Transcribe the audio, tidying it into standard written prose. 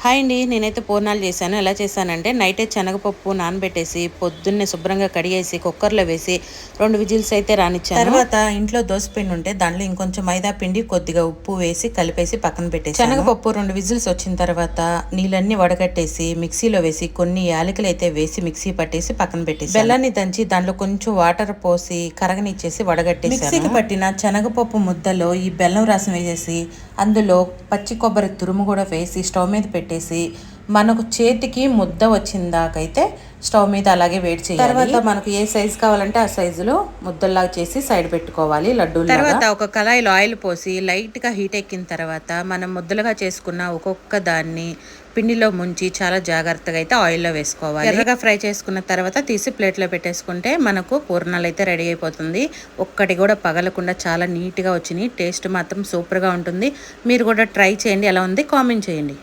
Hi అండి, నేనైతే పూర్ణాలు చేశాను. ఎలా చేశానంటే నైటే శనగపప్పు నానబెట్టేసి పొద్దున్నే శుభ్రంగా కడిగేసి కుక్కర్లో వేసి 2 విజిల్స్ అయితే రానిచ్చాను. తర్వాత ఇంట్లో దోసపిండి ఉంటే దాంట్లో ఇంకొంచెం మైదా పిండి కొద్దిగా ఉప్పు వేసి కలిపేసి పక్కన పెట్టేసి శనగపప్పు 2 విజిల్స్ వచ్చిన తర్వాత నీళ్ళన్నీ వడగట్టేసి మిక్సీలో వేసి కొన్ని యాలకులు అయితే వేసి మిక్సీ పట్టేసి పక్కన పెట్టేసి బెల్లాన్ని దంచి దాంట్లో కొంచెం వాటర్ పోసి కరగనిచ్చేసి వడగట్టేసి మిక్సీకి పట్టిన శనగపప్పు ముద్దలో ఈ బెల్లం రసం వేసేసి అందులో పచ్చి కొబ్బరి తురుము కూడా వేసి స్టవ్ మీద పెట్టేసి మనకు చేతికి ముద్ద వచ్చిందాకైతే స్టవ్ మీద అలాగే వేడి చేయాలి. తర్వాత మనకు ఏ సైజు కావాలంటే ఆ సైజులో ముద్దల్లాగా చేసి సైడ్ పెట్టుకోవాలి లడ్డూలు. తర్వాత ఒక కళాయిలో ఆయిల్ పోసి లైట్గా హీట్ ఎక్కిన తర్వాత మనం ముద్దలుగా చేసుకున్న ఒక్కొక్క దాన్ని పిండిలో ముంచి చాలా జాగ్రత్తగా అయితే ఆయిల్లో వేసుకోవాలి. ఎర్రగా ఫ్రై చేసుకున్న తర్వాత తీసి ప్లేట్లో పెట్టేసుకుంటే మనకు పూర్ణాలు అయితే రెడీ అయిపోతుంది. ఒక్కటి కూడా పగలకుండా చాలా నీట్గా వచ్చినాయి. టేస్ట్ మాత్రం సూపర్గా ఉంటుంది. మీరు కూడా ట్రై చేయండి. ఎలా ఉంది కామెంట్ చేయండి.